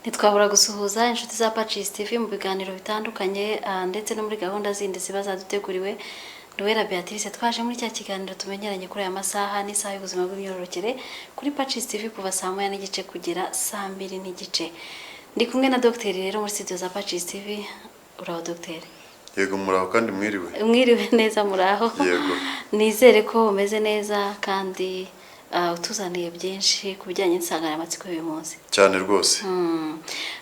Ntitwabura gusuhuza inshuti za Pacis TV mu biganiro bitandukanye ndetse no muri gahunda zindi ziba zaduteguriwe. Noella Beatrice twaje muri cya kiganiro tumenyeranye kuri aya masaha n'isaha y'ubuzima bw'imyororokere kuri Pacis TV kuva saa 1 n'igice kugera saa 2 n'igice. Ndi kumwe na Dr rero muri studio za Pacis TV. Uraho Dr? Yego muraho kandi mwiriwe. Mwiriwe neza muraho. Yego. Nizere ko umeze neza kandi utuzaniye byinshi ku bijyanye n'insanganyamatsiko y'uyu munsi. Cyane rwose.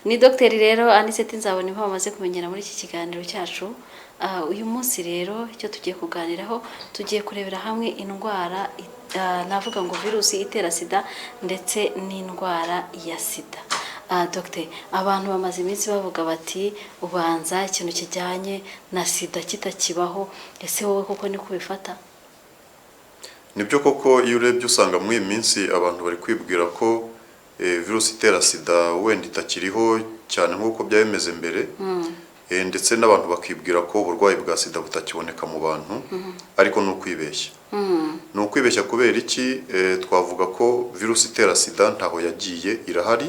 Ni Dr rero Anicet Nzabona impamvu amaze kumenyera muri iki kiganiro cyacu. Uyu munsi rero icyo tugiye kuganiraho, tugiye kurebera hamwe indwara navuga ngo virusi itera sida ndetse n'indwara ya sida. Dr, abantu bamaze iminsi bavuga bati ubanza ikintu kijyanye na sida kitakibaho, ese wowe koko niko ubifata? Nibyo koko iyo urebye usanga muri iyi minsi abantu bari kwibwira ko virusi itera sida wenda itakiriho cyane nk'uko byabimeze mbere, ndetse n'abantu bakibwira ko uburwayi bwa sida butakiboneka mu bantu, ariko ni ukwibeshya. Ni ukwibeshya kubera iki? Twavuga ko virusi itera sida ntaho yagiye, irahari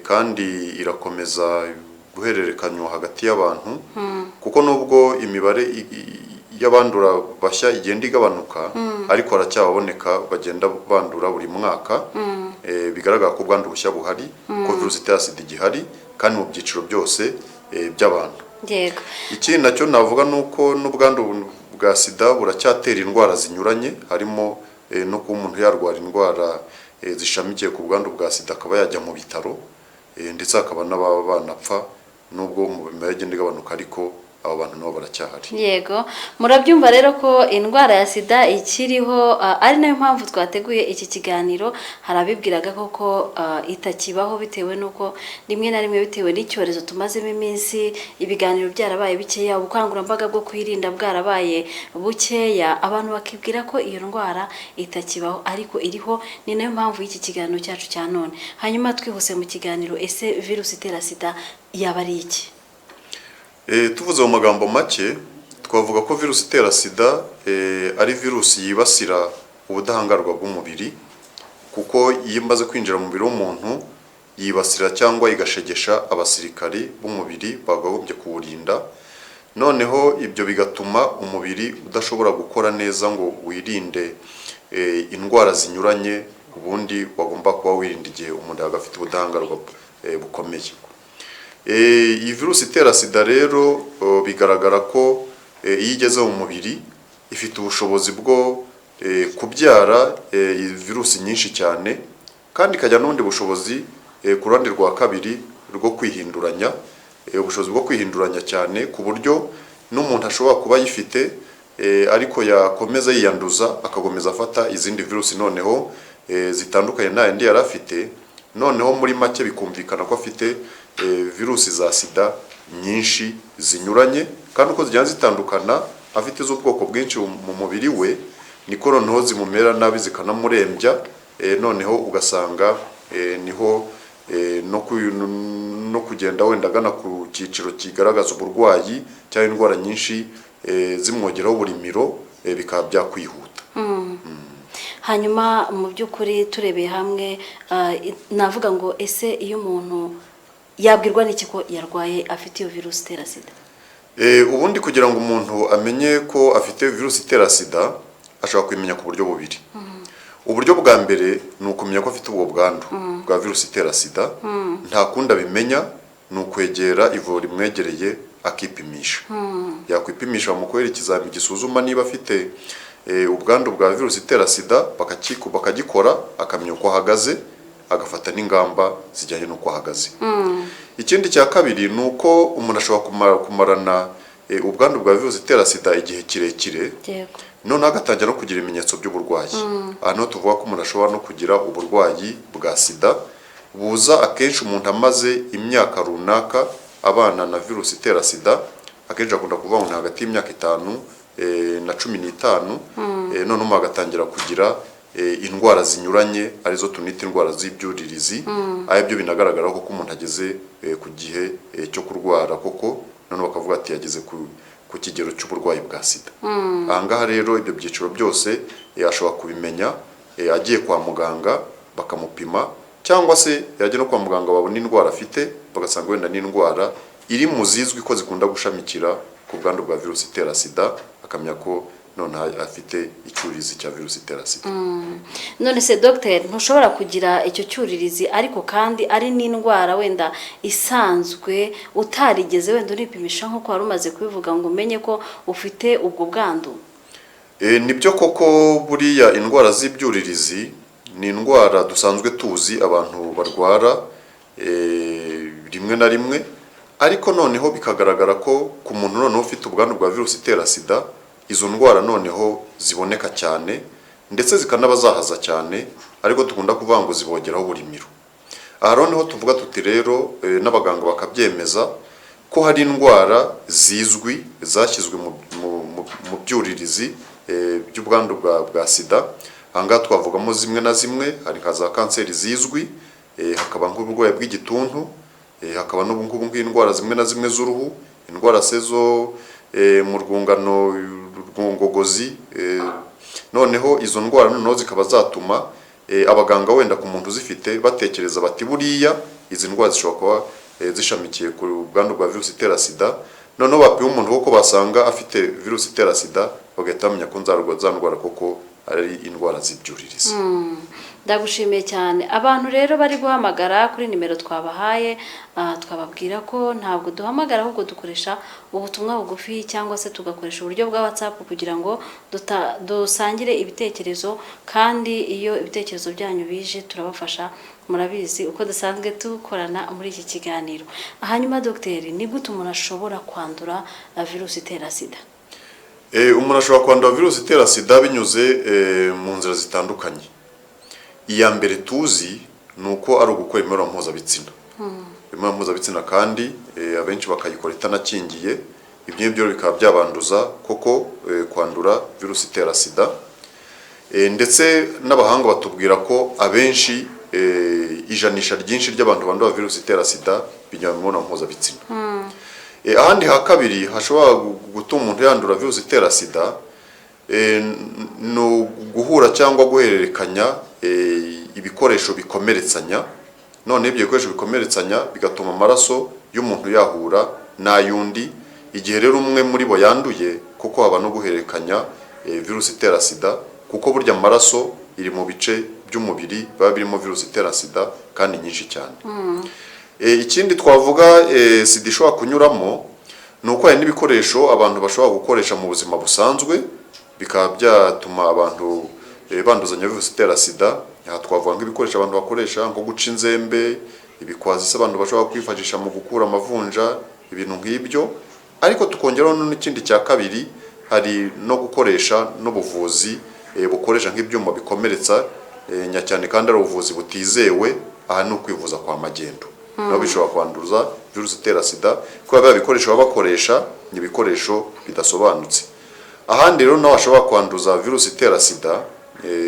kandi irakomeza guhererekanywa hagati y'abantu, kuko nubwo imibare y'abandura bashya igenda igabanuka, ariko haracyaboneka bagenda bandura buri mwaka. Bigaragara ko ubwandu bushya buhari, ko virusi itera sida igihari kandi mu byiciro byose by'abantu. Yego. Ikindi nacyo navuga nuko n'ubwandu bwa sida buracyatera indwara zinyuranye, harimo no kuba umuntu yarwara indwara zishamikiye ku bwandu bwa sida akaba yajya mu bitaro, ndetse hakaba n'ababa banapfa nubwo mu mibare igenda igabanuka, ariko abo bantu nabo baracyahari. Yego, murabyumva rero ko indwara ya sida ikiriho, ari nayo mpamvu twateguye iki kiganiro. Harabibwiraga koko itakibaho bitewe nuko rimwe na rimwe bitewe n'icyorezo tumazemo iminsi, ibiganiro byarabaye bikeya, ubukangurambaga bwo kwirinda bwarabaye bukeya, abantu bakibwira ko iyo ndwara itakibaho, ariko iriho. Ni nayo mpamvu y'iki kiganiro cyacu cya none. Hanyuma twihuse mu kiganiro, ese virusi itera sida yaba ari iki? Tuvuze mu magambo make, twavuga ko virusi itera sida ari virusi yibasira ubudahangarwa bw'umubiri, kuko iyo imaze kwinjira mu mubiri w'umuntu yibasira cyangwa igashegesha abasirikari b'umubiri bagagombye kuwurinda. Noneho ibyo bigatuma umubiri udashobora gukora neza ngo wirinde indwara zinyuranye ubundi wagomba kuba wirinda igihe umuntu agafite ubudahangarwa bukomeye. Iyi virusi itera sida rero bigaragara ko iyo igeze mu mubiri ifite ubushobozi bwo kubyara virusi nyinshi cyane, kandi ikajya n'ubundi bushobozi ku ruhande rwa kabiri rwo kwihinduranya, ubushobozi bwo kwihinduranya cyane ku buryo n'umuntu ashobora kuba ayifite, ariko yakomeza yiyanduza akakomeza afata izindi virusi noneho zitandukanye na yandi yari afite, noneho muri make bikumvikana ko afite virusi za sida nyinshi zinyuranye, kandi uko zijyana zitandukana afite z'ubwoko bwinshi mu mubiri we, niko noneho zimumera nabi zikanamurembya, noneho ugasanga niho no kugenda wenda agana ku cyiciro kigaragaza uburwayi cyangwa indwara nyinshi zimwogeraho uburimiro, bikaba byakwihuta. Hanyuma mu by'ukuri turebeye hamwe, navuga ngo ese iyo umuntu yabwirwa n'iki ko yarwaye afite iyo virusi itera sida? Ubundi kugira ngo umuntu amenye ko afite virusi itera sida ashobora kubimenya ku buryo bubiri. Uburyo bwa mbere ni ukumenya ko afite ubwo bwandu bwa virusi itera sida. Nta kundi abimenya, ni ukwegera ivuriro rimwegereye akipimisha. Yakwipimisha bamukorera ikizamini gisuzuma niba afite ubwandu bwa virusi itera sida, bakagikora akamenya uko ahagaze, agafata n'ingamba zijyanye n'uko ahagaze. Ikindi cya kabiri ni uko umuntu ashobora kumarana ubwandu bwa virusi itera sida igihe kirekire, noneho agatangira no kugira ibimenyetso by'uburwayi. Hano tuvuga ko umuntu ashobora no kugira uburwayi bwa sida buza akenshi umuntu amaze imyaka runaka abana na virusi itera sida, akenshi akunda kuvuga ngo hagati y'imyaka 5 na 15, noneho agatangira kugira indwara zinyuranye arizo tunita indwara z'ibyuririzi, aribyo binagaragara ko umuntu ageze ku gihe cyo kurwara koko, noneho bakavuga ati yageze ku kigero cy'uburwayi bwa sida. Ahangaha rero ibyo byiciro byose ashobora kubimenya agiye kwa muganga bakamupima, cyangwa se yajya no kwa muganga babona indwara afite bagasanga wenda n'indwara iri mu zizwi ko zikunda gushamikira ku bwandu bwa virusi itera sida, akamenya ko none afite icyuririzi cya virusi itera sida. None se Dr. ntushobora kugira icyo cyuririzi ariko kandi ari n'indwara wenda isanzwe utarigeze wenda uripimisha nk'uko wari umaze kubivuga ngo umenye ko ufite ubwo bwandu? Nibyo koko, buriya indwara z'ibyuririzi ni indwara dusanzwe tuzi abantu barwara rimwe na rimwe, ariko noneho bikagaragara ko ku muntu noneho ufite ubwandu bwa virusi itera sida izo ndwara noneho ziboneka cyane ndetse zikanaba zahaza cyane, ariko tukunda kuvuga ngo zibogeraho burimiro. Aha noneho tuvuga tuti rero n'abaganga bakabyemeza ko hari indwara zizwi zashyizwe mu byuririzi by'ubwandu bwa sida. Ahangaha twavugamo zimwe na zimwe, hari nka za kanseri zizwi, hakaba nk'uburwayi bw'igituntu, hakaba nk'indwara zimwe na zimwe z'uruhu, indwara zo mu rwungano rw'ingogozi. Noneho izo ndwara noneho zikaba zatuma abaganga wenda ku muntu uzifite batekereza bati buriya izi ndwara zishobora kuba zishamikiye ku bwandu bwa virusi itera sida. Noneho bapima umuntu koko basanga afite virusi itera sida, bagahita bamenya ko za ndwara koko ari indwara z'ibyuririzi. Ndagushimiye cyane. Abantu rero bari guhamagara kuri nimero twabahaye, twababwira ko ntabwo duhamagara ahubwo dukoresha ubutumwa bugufi cyangwa se tugakoresha uburyo bwa WhatsApp kugira ngo dusangire ibitekerezo, kandi iyo ibitekerezo byanyu bije turabafasha. Murabizi uko dusanzwe dukorana muri iki kiganiro. Hanyuma Dr. ni gute umuntu ashobora kwandura virusi itera sida? Umuntu ashobora kwandura virusi itera sida binyuze mu nzira zitandukanye. Iya mbere tuzi ni uko ari ugukora imibonano mpuzabitsina. Imibonano mpuzabitsina kandi abenshi bakayikora itanakingiye, ibyo ngibyo bikaba byabanduza koko kwandura virusi itera sida. Ndetse n'abahanga batubwira ko abenshi ijanisha ryinshi ry'abantu bandura virusi itera sida binyura mu mibonano mpuzabitsina. Ahandi ha kabiri hashobora gutuma umuntu yandura virusi itera sida ni guhura cyangwa guhererekanya ibikoresho bikomeretsanya. None ibyo bikoresho bikomeretsanya bigatuma amaraso y'umuntu yahura n'ayundi. Igihe rero umwe muri bo yanduye, kuko haba no guhererekanya virusi itera sida, kuko burya amaraso iri mu bice by'umubiri biba birimo virusi itera sida kandi nyinshi cyane. Ikindi twavuga sida ishobora kunyuramo ni uko hari n'ibikoresho abantu bashobora gukoresha mu buzima busanzwe bikaba byatuma abantu banduzanya virusi itera sida. Aha twavuga nk'ibikoresho abantu bakoresha nko guca inzembe, ibikwazi abantu bashobora kwifashisha mu gukura amavunja, ibintu nk'ibyo. Ariko tukongeraho n'ikindi cya kabiri, hari no gukoresha n'ubuvuzi bukoresha nk'ibyuma bikomeretsa nyacyane kandi ari ubuvuzi butizewe. Aha ni ukwivuza kwa magendu, nabo bishobora kwanduza virusi itera sida kuko biba bikoresho baba bakoresha ni ibikoresho bidasobanutse. Ahandi rero naho hashobora kwanduza virusi itera sida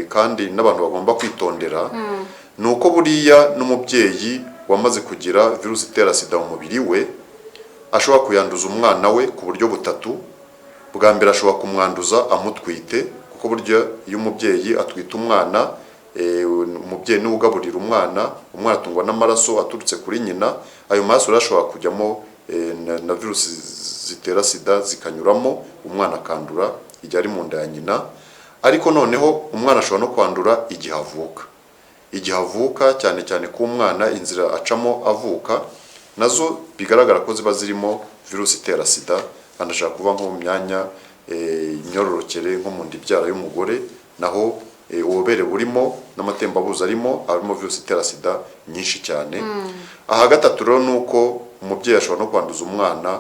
kandi n'abantu bagomba kwitondera, ni uko buriya n'umubyeyi wamaze kugira virusi itera sida mu mubiri we ashobora kuyanduza umwana we ku buryo butatu. Bwa mbere ashobora kumwanduza amutwite, kuko burya iyo umubyeyi atwite umwana, umubyeyi niwe ugaburira umwana atungwa n'amaraso aturutse kuri nyina. Ayo maraso ashobora kujyamo na virusi zitera sida zikanyuramo, umwana akandura igihe ari mu nda ya nyina. Ariko noneho umwana ashobora no kwandura igihe avuka, cyane cyane ko umwana inzira acamo avuka nazo bigaragara ko ziba zirimo virusi itera sida. Anashaka kuva nko mu myanya imyororokere, nko mu nda ibyara y'umugore, naho ububere burimo n'amatembabuzi arimo virusi itera sida nyinshi cyane. Aha gatatu rero ni uko umubyeyi ashobora no kwanduza umwana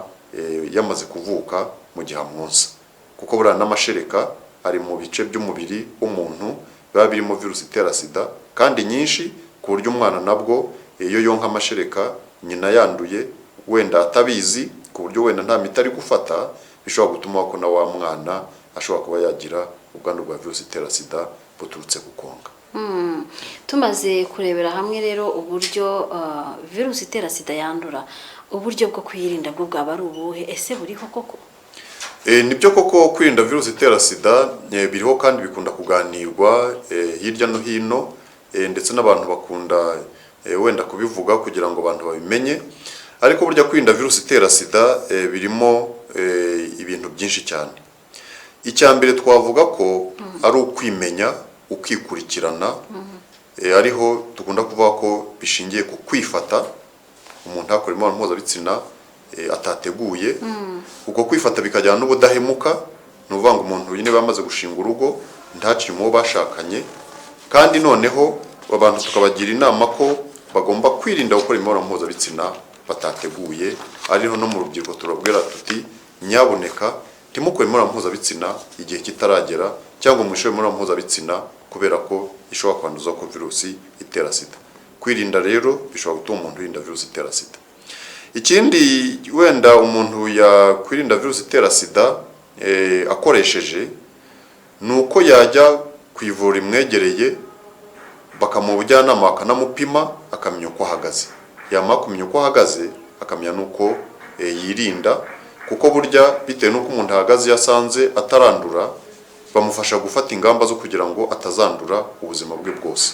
yamaze kuvuka mu gihe amwonsa, kuko buriya n'amashereka ari mu bice by'umubiri w'umuntu biba birimo virusi itera sida kandi nyinshi, ku buryo umwana nabwo iyo yonka amashereka nyina yanduye wenda atabizi, ku buryo wenda nta miti ari gufata, bishobora gutuma ko na wa mwana ashobora kuba yagira ubwandu bwa virusi itera sida buturutse ku konka. Tumaze kurebera hamwe rero uburyo virusi itera sida yandura, uburyo bwo kuyirinda bwo bwaba ari ubuhe? Ese buriho koko? Nibyo koko kwirinda virusi itera sida biriho kandi bikunda kuganirwa hirya no hino, ndetse n'abantu bakunda wenda kubivuga kugira ngo abantu babimenye. Ariko burya kwirinda virusi itera sida birimo ibintu byinshi cyane. Icya mbere twavuga ko ari ukwimenya, ukikurikirana, ariho dukunda kuvuga ko bishingiye ku kwifata. Umuntu akora imibonano mpuzabitsina atateguye, kuko kwifata bikajyana n'ubudahemuka. Ni ukuvuga ngo umuntu nyine bamaze gushinga urugo ntaciye mu bo bashakanye, kandi noneho abantu tukabagira inama ko bagomba kwirinda gukora imibonano mpuzabitsina batateguye. Ariho no mu rubyiruko turabwira tuti nyaboneka ntimukore imibonano mpuzabitsina igihe kitaragera, cyangwa mwishobe imibonano mpuzabitsina kubera ko ishobora kwanduza ko virusi itera sida. Kwirinda rero bishobora gutuma umuntu yirinda virusi itera sida. Ikindi wenda umuntu yakwirinda virusi itera sida akoresheje ni uko yajya ku ivuriro imwegereye bakamuha ubujyanama, bakanamupima akamenya uko ahagaze. Yamara kumenya uko ahagaze akamenya n'uko yirinda, kuko burya bitewe n'uko umuntu ahagaze yasanze atarandura bamufasha gufata ingamba zo kugira ngo atazandura ubuzima bwe bwose.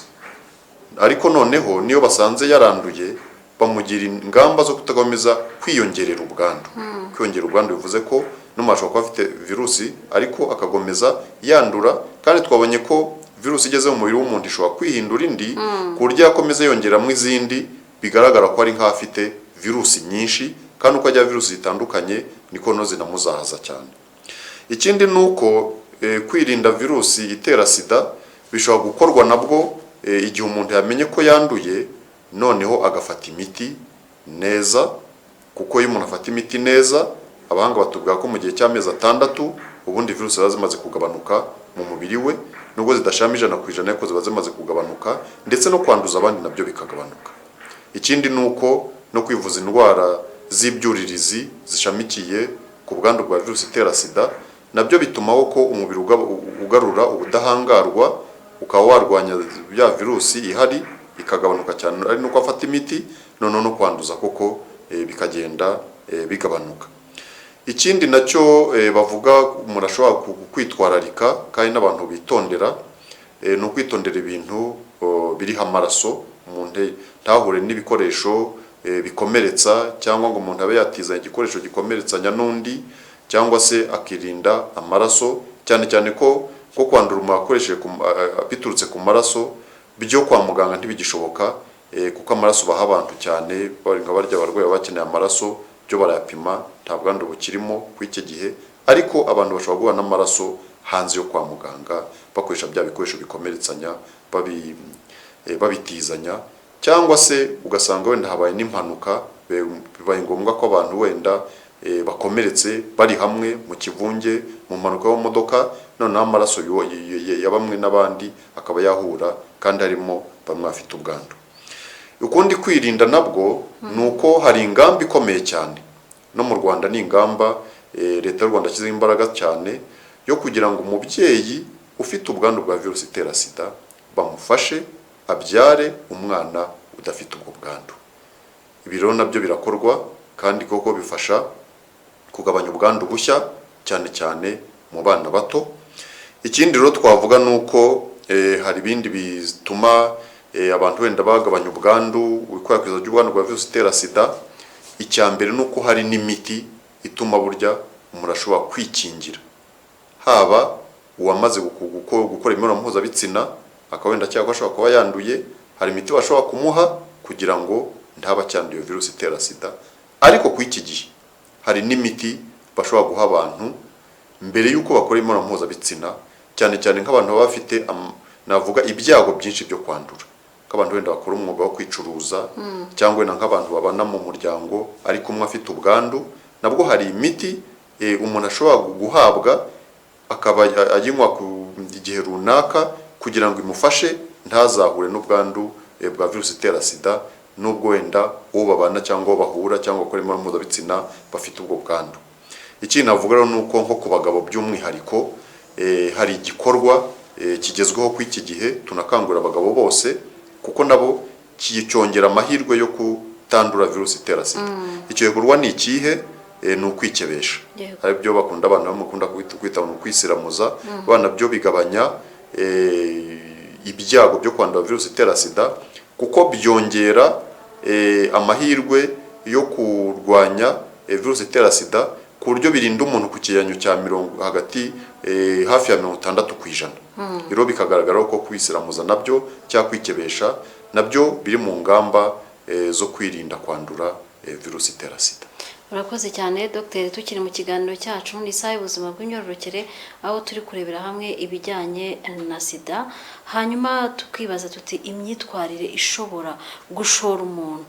Ariko noneho niyo basanze yaranduye bamugira ingamba zo kutakomeza kwiyongerera ubwandu. Kwiyongera ubwandu bivuze ko n'umuntu ashobora kuba afite virusi ariko akagomeza yandura, kandi twabonye ko virusi igeze mu mubiri w'umuntu ishobora kwihindura indi ku buryo yakomeza yongeramo izindi, bigaragara ko ari nk'afite virusi nyinshi, kandi uko ajya virusi zitandukanye niko no zinamuzahaza cyane. Ikindi ni uko kwirinda virusi itera sida bishobora gukorwa nabwo igihe umuntu yamenye ko yanduye, noneho agafata imiti neza. Kuko iyo umuntu afata imiti neza, abahanga batubwira ko mu gihe cy'amezi 6 ubundi virusi ziba zimaze kugabanuka mu mubiri we, nubwo zidashama 100% ariko ziba zimaze kugabanuka, ndetse no kwanduza abandi nabyo bikagabanuka. Ikindi ni uko no kwivuza indwara z'ibyuririzi zishamikiye ku bwandu bwa virusi itera sida nabyo bituma ko umubiri ugarura ubudahangarwa, ukaba warwanya bya virusi ihari ikagabanuka cyane, ari nuko afata imiti none no kwanduza koko bikagenda bigabanuka. Ikindi nacyo bavuga umuntu ashobora kwitwararika kandi n'abantu bitondera, ni ukwitondera ibintu biriho amaraso. Umuntu ntahure n'ibikoresho bikomeretsa, cyangwa ngo umuntu abe yatizanya igikoresho gikomeretsanya n'undi, cyangwa se akirinda amaraso, cyane cyane ko kwandura umuntu akoresheje biturutse ku maraso byo kwa muganga ntibigishoboka, kuko amaraso baha abantu cyane nka barya abarwayi bakeneye amaraso byo barayapima, nta bwandu bukirimo ku iki gihe. Ariko abantu bashobora guhura n'amaraso hanze yo kwa muganga bakoresha bya bikoresho bikomeretsanya, babitizanya, cyangwa se ugasanga wenda habaye n'impanuka, bibaye ngombwa ko abantu wenda bakomeretse bari hamwe mu kivunge mu mpanuka y'imodoka, noneho amaraso ya bamwe n'abandi akaba yahura, kandi harimo bamwe bafite ubwandu. Ukundi kwirinda nabwo ni uko hari ingamba ikomeye cyane, no mu Rwanda ni ingamba leta y'u Rwanda ashyizeho imbaraga cyane yo kugira ngo umubyeyi ufite ubwandu bwa virusi itera sida bamufashe abyare umwana udafite ubwo bwandu. Ibi rero nabyo birakorwa, kandi koko bifasha kugabanya ubwandu bushya cyane cyane mu bana bato. Ikindi rero twavuga ni uko hari ibindi bituma abantu wenda bagabanya ubwandu, ikwirakwiza ry'ubwandu bwa virusi itera sida. Icya mbere ni uko hari n'imiti ituma burya umuntu ashobora kwikingira, haba uwamaze gukora imibonano mpuzabitsina akaba wenda cyangwa ashobora kuba yanduye, hari imiti bashobora kumuha kugira ngo ntaba cyanduye virusi itera sida. Ariko ku iki gihe hari n'imiti bashobora guha abantu mbere y'uko bakora imibonano mpuzabitsina, cyane cyane nk'abantu baba bafite navuga ibyago byinshi byo kwandura, nk'abantu wenda bakora umwuga wo kwicuruza, cyangwa wenda nk'abantu babana mu muryango ariko umwe afite ubwandu. Nabwo hari imiti umuntu ashobora guhabwa akaba ayinywa ku gihe runaka kugira ngo imufashe ntazahure n'ubwandu bwa virusi itera sida, nubwo wenda uwo babana cyangwa uwo bahura cyangwa bakora imibonano mpuzabitsina bafite ubwo bwandu. Ikindi navuga rero ni uko nko ku bagabo by'umwihariko hari igikorwa kigezweho ku iki gihe, tunakangurira abagabo bose, kuko nabo cyongera amahirwe yo kutandura virusi itera sida. Icyo gikorwa ni ikihe? Ni ukwikebesha. Hari byo bakunda abantu bamukunda kwita mu kwisiramuza, abana byo bigabanya ibyago byo kwandura virusi itera sida, kuko byongera amahirwe yo kurwanya virusi itera sida ku buryo birinda umuntu ku kigereranyo cya hagati hafi ya 60%. Rero bikagaragara ko kwisiramuza nabyo cyangwa kwikebesha nabyo biri mu ngamba zo kwirinda kwandura virusi itera sida. Urakoze cyane Dr. Tukiri mu kiganiro cyacu ni isaha y'ubuzima bw'imyororokere aho turi kurebera hamwe ibijyanye na sida, hanyuma tukibaza tuti imyitwarire ishobora gushora umuntu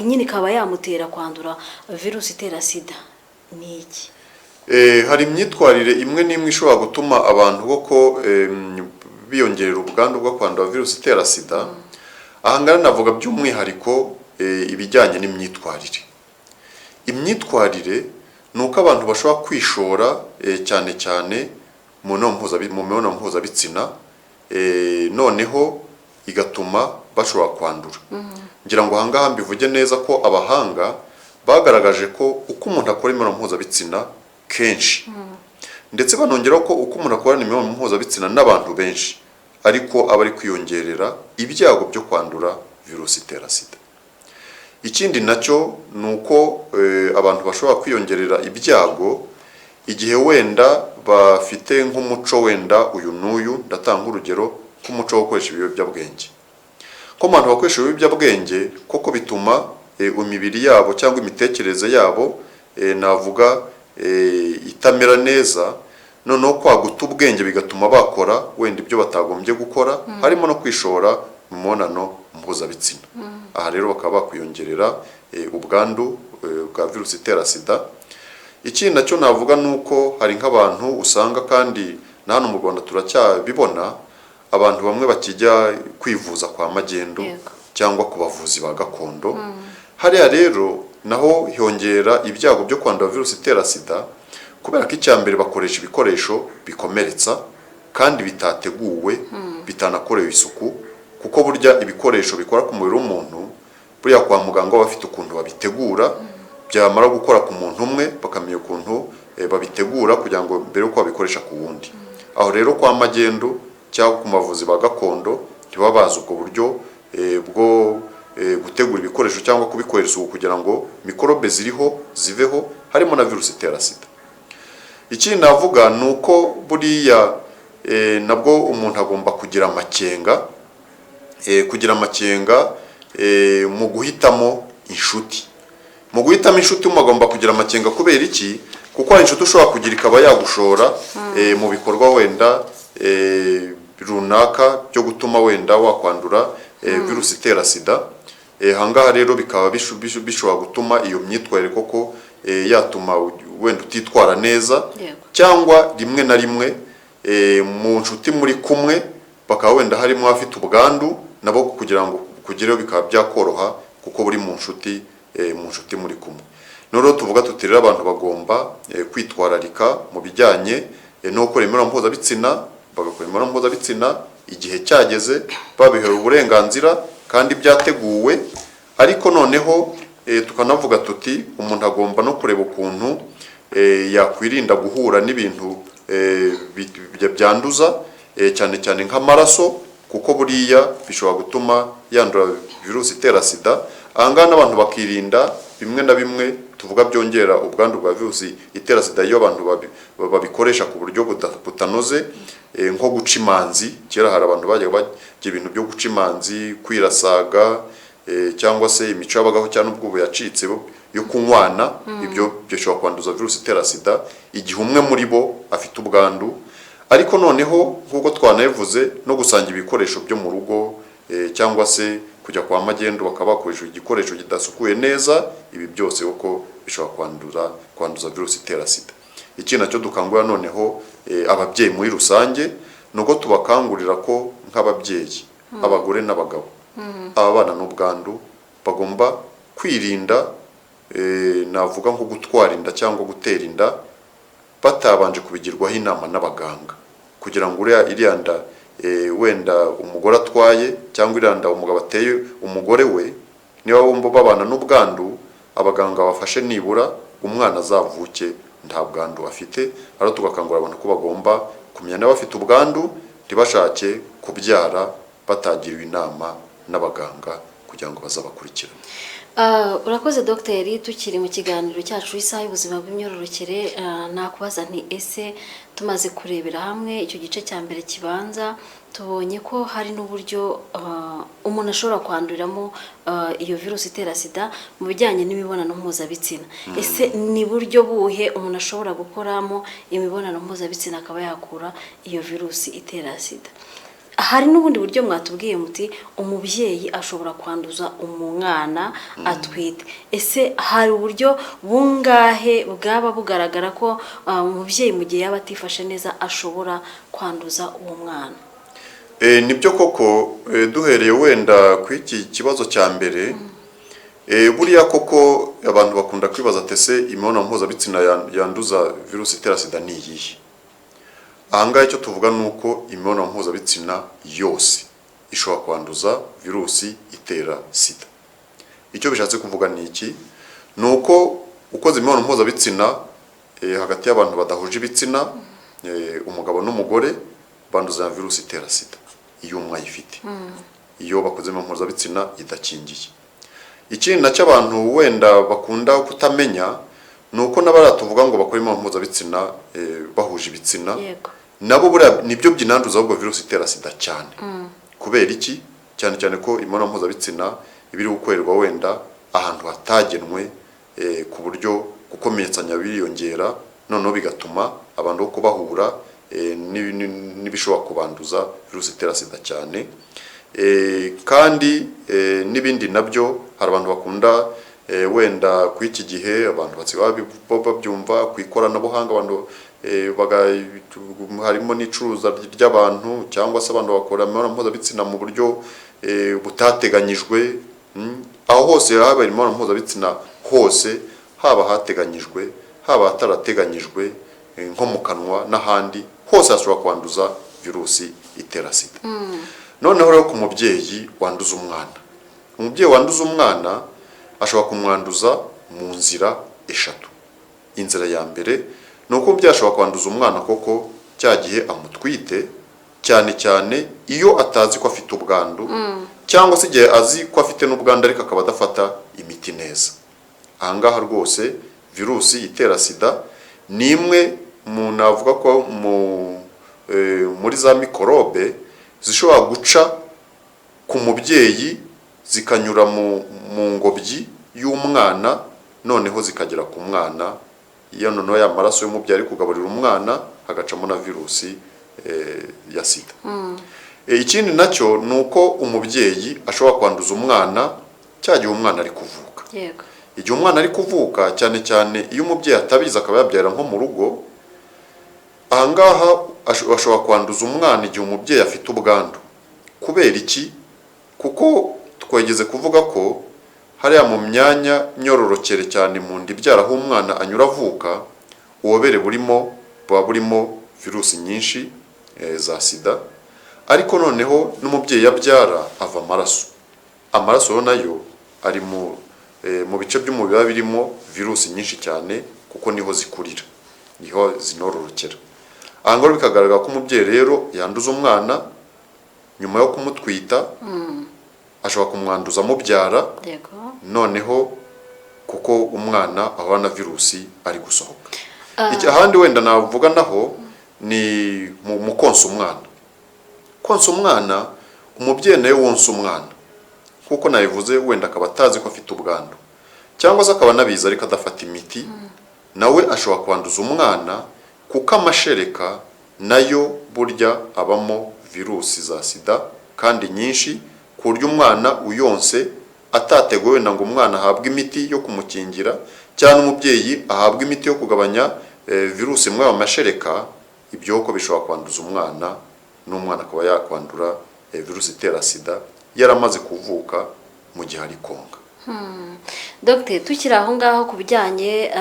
nyine ikaba yamutera kwandura virusi itera sida ni iki? Hari imyitwarire imwe n'imwe ishobora gutuma abantu koko biyongerera ubwandu bwo kwandura virusi itera sida. Ahangana navuga by'umwihariko ibijyanye n'imyitwarire. Imyitwarire ni uko abantu bashobora kwishora cyane cyane mu mibonano mpuzabitsina noneho igatuma bashobora kwandura. Ngira ngo ahangaha mbivuge neza ko abahanga bagaragaje ko uko umuntu akora imibonano mpuzabitsina kenshi ndetse banongeraho ko uko umuntu akora imibonano mpuzabitsina n'abantu benshi ariko aba ari kwiyongerera ibyago byo kwandura virusi itera sida. Ikindi nacyo ni uko abantu bashobora kwiyongerera ibyago igihe wenda bafite nk'umuco wenda uyu n'uyu. Ndatanga urugero nk'umuco wo gukoresha ibiyobyabwenge. Ko abantu bakoresha ibiyobyabwenge koko bituma imibiri yabo cyangwa imitekerereze yabo navuga itamera neza, noneho kwaguta ubwenge bigatuma bakora wenda ibyo batagombye gukora, harimo no kwishora mu mibonano mpuzabitsina. Aha rero bakaba bakwiyongerera ubwandu bwa virusi itera sida. Ikindi nacyo navuga nuko hari nk'abantu usanga kandi na hano mu Rwanda turacyabibona, abantu bamwe bakijya kwivuza kwa magendu cyangwa ku bavuzi ba gakondo. Hariya rero naho hiyongera ibyago byo kwandura virusi itera sida kubera ko icyambere bakoresha ibikoresho bikomeretsa kandi bitateguwe, bitanakorewe isuku, kuko burya ibikoresho bikora ku mubiri w'umuntu buriya kwa muganga bafite ukuntu babitegura, byamara gukora ku muntu umwe bakamenya ukuntu babitegura kugira ngo mbere uko babikoresha ku wundi. Aho rero kwa magendu cyangwa ku mavuzi ba gakondo ntibabaza ubwo buryo bwo gutegura ibikoresho cyangwa kubikoresha isuku kugira ngo mikorobe ziriho ziveho, harimo na virusi itera sida. Ikindi navuga ni uko buriya nabwo umuntu agomba kugira amakenga mu guhitamo inshuti. Mu guhitamo inshuti agomba kugira amakenga kubera iki? Kuko hari inshuti ushobora kugira ikaba yagushora mu bikorwa wenda runaka byo gutuma wenda wakwandura virusi itera sida. Hangaha rero bikaba bishobora gutuma iyo myitwarire koko yatuma wenda utitwara neza, cyangwa rimwe na rimwe mu nshuti muri kumwe bakaba wenda harimo afite ubwandu nabo kugira ngo kugireho bikaba byakoroha kuko buri mu nshuti muri kumwe. Noro tuvuga tutirira abantu bagomba kwitwararika mu bijyanye no gukora imibonano mpuzabitsina, bagakora imibonano mpuzabitsina igihe cyageze, babihewe uburenganzira kandi byateguwe. Ariko noneho tukanavuga tuti umuntu agomba no kureba ukuntu yakwirinda guhura n'ibintu byanduza cyane cyane nk'amaraso, kuko buriya bishobora gutuma yandura virusi itera sida. Ahangana abantu bakirinda bimwe na bimwe tuvuga byongera ubwandu bwa virusi itera sida iyo abantu babikoresha ku buryo butanoze, nko guca imanzi. Kera hari abantu bajya bagira ibintu byo guca imanzi, kwirasaga, cyangwa se imico y'abagaho cyane ubwo yacitse yo kunywana. Ibyo bishobora kwanduza virusi itera sida igihe umwe muri bo afite ubwandu. Ariko noneho nk'uko twanavuze no gusangira ibikoresho byo mu rugo, cyangwa se kujya kwa magendu bakaba bakoresha igikoresho kidasukuye neza, ibi byose uko bishobora kwanduza virusi itera sida. Iki nacyo dukangurira noneho ababyeyi muri rusange, nuko tubakangurira ko nk'ababyeyi, abagore n'abagabo, ababana n'ubwandu bagomba kwirinda navuga nko gutwara inda cyangwa gutera inda batabanje kubigirwaho inama n'abaganga, kugira ngo iriya nda wenda umugore atwaye cyangwa iriya nda umugabo ateye umugore we, niba bombi babana n'ubwandu, abaganga bafashe nibura umwana azavuke nta bwandu afite. Ari tugakangurira abantu ko bagomba kumenya niba bafite ubwandu, ntibashake kubyara batagiriwe inama n'abaganga kugira ngo bazabakurikirane. Urakoze dogiteri, tukiri mu kiganiro cyacu isaha y'ubuzima bw'imyororokere, nakubaza nti ese tumaze kurebera hamwe icyo gice cya mbere kibanza, tubonye ko hari n'uburyo umuntu ashobora kwanduriramo iyo virusi itera sida mu bijyanye n'imibonano mpuzabitsina. Ese ni buryo buhe umuntu ashobora gukoramo imibonano mpuzabitsina akaba yakura iyo virusi itera sida? Hari n'ubundi buryo mwatubwiye muti umubyeyi ashobora kwanduza umwana atwite. Ese hari uburyo bungahe bwaba bugaragara ko umubyeyi mu gihe yaba atifashe neza ashobora kwanduza uwo mwana? Nibyo koko, duhereye wenda ku iki kibazo cya mbere, buriya koko abantu bakunda kwibaza ese imibonano mpuzabitsina yanduza virusi itera sida ni iyihe? Ahangaha icyo tuvuga ni uko imibonano mpuzabitsina yose ishobora kwanduza virusi itera sida. Icyo bishatse kuvuga ni iki? Ni uko ukoze imibonano mpuzabitsina hagati y'abantu badahuje ibitsina, umugabo n'umugore, banduzanya virusi itera sida iyo umwe ayifite, iyo bakoze imibonano mpuzabitsina idakingiye. Ikindi nacyo abantu wenda bakunda kutamenya ni uko n'abariya tuvuga ngo bakora imibonano mpuzabitsina bahuje ibitsina, nabo buriya nibyo byinanduza ahubwo virusi itera sida cyane. Kubera iki? Cyane cyane ko imibonano mpuzabitsina iba iri gukorerwa wenda ahantu hatagenwe, ku buryo gukometsanya biriyongera, noneho bigatuma abantu bo kubahura n'ibishobora kubanduza virusi itera sida cyane. Kandi n'ibindi nabyo hari abantu bakunda wenda ku iki gihe abantu babyumva ku ikoranabuhanga, abantu harimo n'icuruza ry'abantu, cyangwa se abantu bakora imibonano mpuzabitsina mu buryo butateganyijwe. Aho hose haba imibonano mpuzabitsina hose, haba hateganyijwe haba hatarateganyijwe, nko mu kanwa n'ahandi hose hashobora kwanduza virusi itera sida. Noneho rero ku mubyeyi wanduza umwana, umubyeyi wanduza umwana ashobora kumwanduza mu nzira eshatu. Inzira ya mbere ni uko umubyeyi ashobora kwanduza umwana koko cya gihe amutwite, cyane cyane iyo atazi ko afite ubwandu, cyangwa se igihe azi ko afite n'ubwandu ariko akaba adafata imiti neza. Ahangaha rwose virusi itera sida ni imwe umuntu avuga ko muri za mikorobe zishobora guca ku mubyeyi zikanyura mu ngobyi y'umwana, noneho zikagera ku mwana. Iyo noneho ya maraso y'umubyeyi ari kugaburira umwana hagacamo na virusi ya sida. Ikindi nacyo ni uko umubyeyi ashobora kwanduza umwana cya gihe umwana ari kuvuka. Igihe umwana ari kuvuka, cyane cyane iyo umubyeyi atabizi akaba yabyara nko mu rugo, ahangaha ashobora kwanduza umwana igihe umubyeyi afite ubwandu. Kubera iki? Kuko twageze kuvuga ko hariya mu myanya myororokere cyane mu nda ibyara aho umwana anyura avuka, ububobere buba burimo virusi nyinshi za sida. Ariko noneho n'umubyeyi yabyara ava amaraso. Amaraso nayo ari mu bice by'umubiri biba birimo virusi nyinshi cyane, kuko niho zikurira, niho zinororokera. Aha ngaho bikagaragara ko umubyeyi rero yanduza umwana nyuma yo kumutwita, ashobora kumwanduza amubyara, noneho kuko umwana ahura na virusi ari gusohoka. Ahandi wenda navuga naho ni mu konsa umwana. Konsa umwana, umubyeyi nawe wonsa umwana, kuko nabivuze wenda akaba atazi ko afite ubwandu, cyangwa se akaba anabizi ariko adafata imiti, nawe ashobora kwanduza umwana, kuko amashereka nayo burya abamo virusi za sida kandi nyinshi, ku buryo umwana uyonse atateguwe wenda ngo umwana ahabwe imiti yo kumukingira, cyangwa umubyeyi ahabwa imiti yo kugabanya virusi muri ayo mashereka, ibyo ko bishobora kwanduza umwana, n'umwana akaba yakwandura virusi itera sida yaramaze kuvuka mu gihe ari konka. Dr tukiri aho ngaho ku bijyanye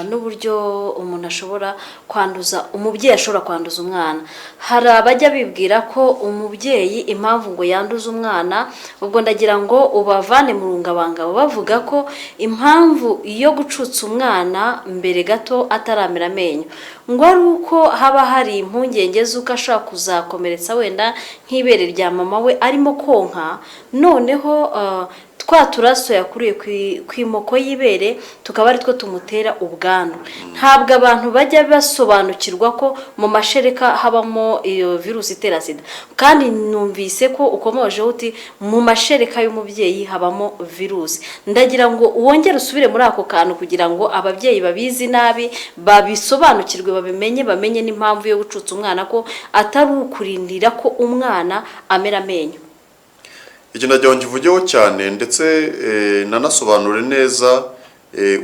n'uburyo umuntu ashobora kwanduza, umubyeyi ashobora kwanduza umwana, hari abajya bibwira ko umubyeyi impamvu ngo yanduza umwana, ubwo ndagira ngo ubavane mu rungabangabo bavuga ko impamvu yo gucutsa umwana mbere gato ataramera amenyo ngo ari uko haba hari impungenge z'uko ashobora kuzakomeretsa wenda nk'ibere rya mama we arimo konka, noneho twa turaso yakuriye ku imoko y'ibere tukaba ari two tumutera ubwandu. Ntabwo abantu bajya basobanukirwa ko mu mashereka habamo iyo virusi itera sida, kandi numvise ko ukomojeho uti mu mashereka y'umubyeyi habamo virusi. Ndagira ngo wongere usubire muri ako kantu kugira ngo ababyeyi babizi nabi babisobanukirwe, bamenye n'impamvu yo gucutsa umwana ko atari ukurindira ko umwana amera amenyo. Iki ndagira ngo nkivugeho cyane ndetse nanasobanure neza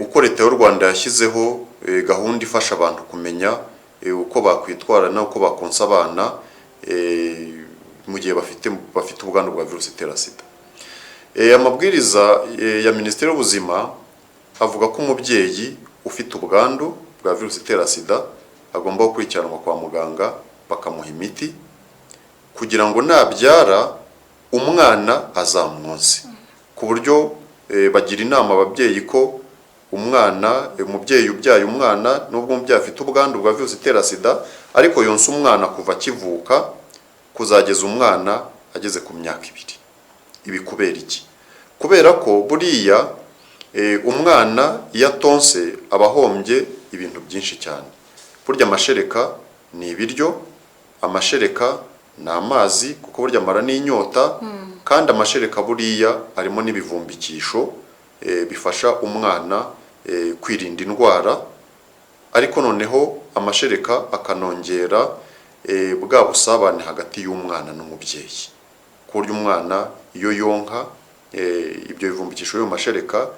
uko leta y'u Rwanda yashyizeho gahunda ifasha abantu kumenya uko bakwitwara n'uko bakonsa abana mu gihe bafite ubwandu bwa virusi itera sida. Amabwiriza ya Minisiteri y'Ubuzima avuga ko umubyeyi ufite ubwandu bwa virusi itera sida agomba gukurikiranwa kwa muganga bakamuha imiti kugira ngo nabyara umwana azamwonse, ku buryo bagira inama ababyeyi ko umubyeyi ubyaye umwana nubwo umubyeyi afite ubwandu bwa virusi itera sida ariko yonsa umwana kuva akivuka kuzageza umwana ageze ku myaka 2. Ibi kubera iki? Kubera ko buriya umwana iyo atonse aba ahombye ibintu byinshi cyane. Burya amashereka ni ibiryo, amashereka ni amazi kuko burya amara n'inyota, kandi amashereka buriya harimo n'ibivumbikisho bifasha umwana kwirinda indwara, ariko noneho amashereka akanongera bwa busabane hagati y'umwana n'umubyeyi, ku buryo umwana iyo yonka ibyo bivumbikisho mu mashereka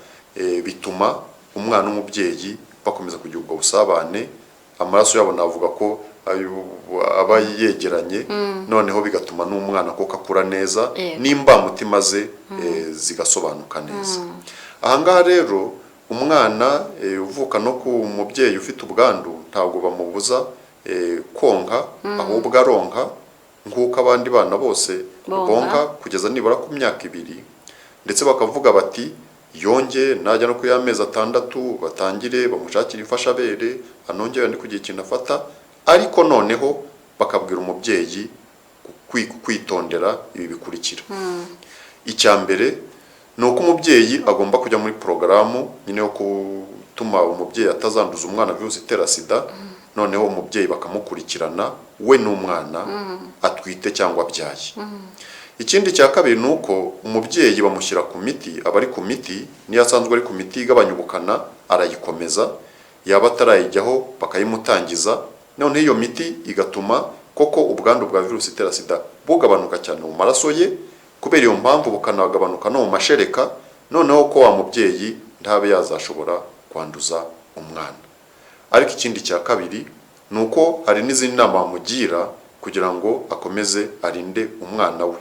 bituma umwana n'umubyeyi bakomeza kugira ubwo busabane, amaraso yabo navuga ko aba yegeranye, noneho bigatuma n'umwana koko akura neza n'imbamutima ze zigasobanuka neza. Ahangaha rero umwana uvuka no ku mubyeyi ufite ubwandu ntabwo bamubuza konka, ahubwo aronka nk'uko abandi bana bose bonka kugeza nibura ku myaka 2, ndetse bakavuga bati yonge najya no ku y'amezi 6 batangire bamushakira imfashabere anongera ndi kugira ikintu afata, ariko noneho bakabwira umubyeyi kwitondera ibi bikurikira. Icya mbere ni uko umubyeyi agomba kujya muri porogaramu nyine yo gutuma umubyeyi atazanduza umwana virusi itera sida, noneho umubyeyi bakamukurikirana we n'umwana atwite cyangwa abyaye. Ikindi cya kabiri ni uko umubyeyi bamushyira ku miti, aba ari ku miti, niyo asanzwe ari ku miti igabanya ubukana arayikomeza, yaba atarayijyaho bakayimutangiza, noneho iyo miti igatuma koko ubwandu bwa virusi itera sida bugabanuka cyane mu maraso ye, kubera iyo mpamvu bukanagabanuka no mu mashereka, noneho ko wa mubyeyi ntabe yazashobora kwanduza umwana. Ariko ikindi cya kabiri ni uko hari n'izindi nama bamugira kugira ngo akomeze arinde umwana we,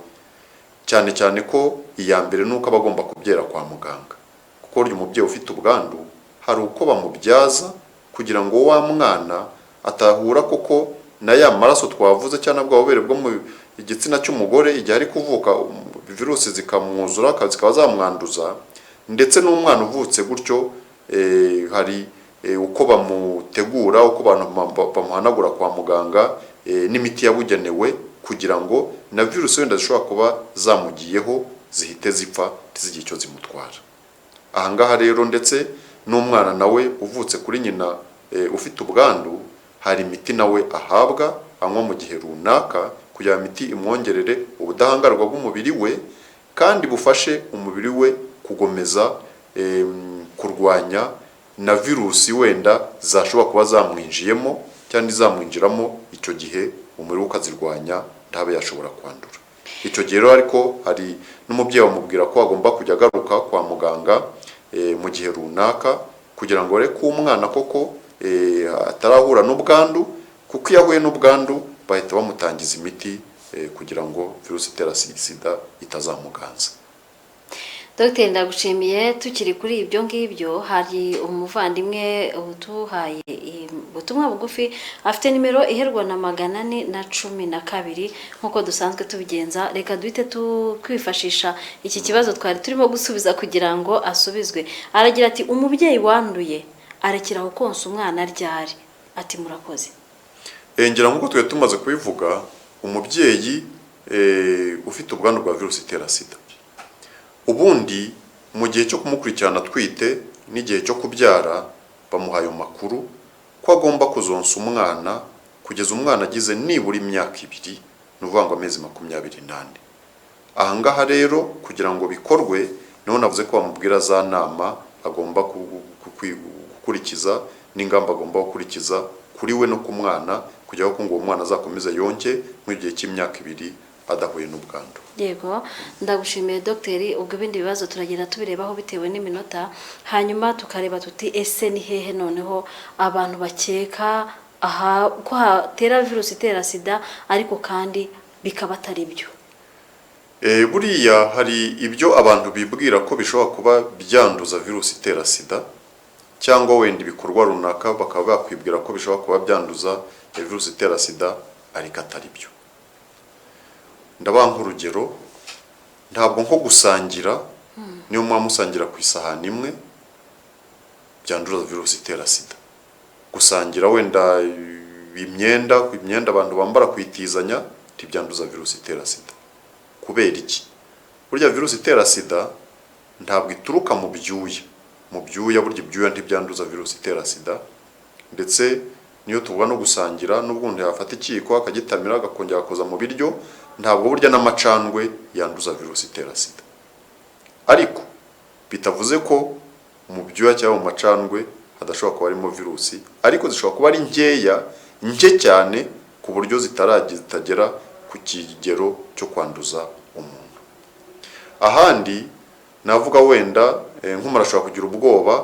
cyane cyane ko iya mbere ni uko aba agomba kubyera kwa muganga, kuko uyu mubyeyi ufite ubwandu hari uko bamubyaza kugira ngo wa mwana atahura koko na ya maraso twavuze cyane bwa bubere bwo mu igitsina cy'umugore igihe ari kuvuka virusi zikamwuzura zikaba zamwanduza, ndetse n'umwana uvutse gutyo hari uko bamutegura, uko bamuhanagura kwa muganga n'imiti yabugenewe kugira ngo na virusi wenda zishobora kuba zamugiyeho zihite zipfa ntizigire icyo zimutwara. Ahangaha rero ndetse n'umwana nawe uvutse kuri nyina ufite ubwandu hari imiti nawe ahabwa anywa mu gihe runaka kugira imiti imwongerere ubudahangarwa bw'umubiri we, kandi bufashe umubiri we kugomeza kurwanya na virusi wenda zashobora kuba zamwinjiyemo cyangwa zamwinjiramo, icyo gihe umubiri ukazirwanya ntabe yashobora kwandura. Icyo gihe rero ariko hari n'umubyeyi bamubwira ko agomba kujya agaruka kwa muganga mu gihe runaka kugira ngo reke umwana koko atarahura n'ubwandu, kuko iyo ahuye n'ubwandu bahita bamutangiza imiti kugira ngo virusi itera sida itazamuganza. Dr ndagushimiye. Tukiri kuri ibyo ngibyo, hari umuvandimwe utuhaye ubutumwa bugufi, afite nimero iherwa na 412 nk'uko dusanzwe tubigenza. Reka duhite twifashisha iki kibazo twari turimo gusubiza kugira ngo asubizwe. Aragira ati umubyeyi wanduye arekeraho konsa umwana ryari? Ati murakoze. Ngira nk'uko twe tumaze kubivuga, umubyeyi ufite ubwandu bwa virusi itera sida, ubundi mu gihe cyo kumukurikirana twite n'igihe cyo kubyara bamuhaye makuru ko agomba kuzonsa umwana kugeza umwana agize nibura imyaka 2, nuvuga ngo amezi 28. Aha ngaha rero kugira ngo bikorwe niho navuze ko bamubwira za nama agomba gukurikiza n'ingamba agomba gukurikiza kuri we no ku mwana kugira ngo uwo mwana azakomeze yonke mu gihe cy'imyaka 2 adahuye n'ubwandu. Yego, ndagushimiye Dr. Ubwo ibindi bibazo turagenda tubirebaho bitewe n'iminota, hanyuma tukareba tuti ese ni hehe noneho abantu bakeka aha ko hatera virusi itera sida ariko kandi bikaba atari byo. Buriya hari ibyo abantu bibwira ko bishobora kuba byanduza virusi itera sida, cyangwa wenda ibikorwa runaka bakaba bakwibwira ko bishobora kuba byanduza virusi itera sida ariko atari byo. Ndabaha urugero, ntabwo nko gusangira niyo mwamusangira ku isahani imwe byanduza virusi itera sida. Gusangira wenda imyenda abantu bambara kwitizanya ntibyanduza virusi itera sida. Kubera iki? Burya virusi itera sida ntabwo ituruka mu byuya. Mu byuya burya ibyuya ntibyanduza virusi itera sida, ndetse niyo tuvuga no gusangira n'ubwo umuntu yafata ikiko akagitamira agakongera akoza mu biryo, ntabwo burya n'amacandwe yanduza virusi itera sida. Ariko bitavuze ko mu byuya cyangwa mu macandwe hadashobora kuba harimo virusi, ariko zishobora kuba ari nke cyane ku buryo zitagera ku kigero cyo kwanduza umuntu. Ahandi navuga wenda nk'umuntu ashobora kugira ubwoba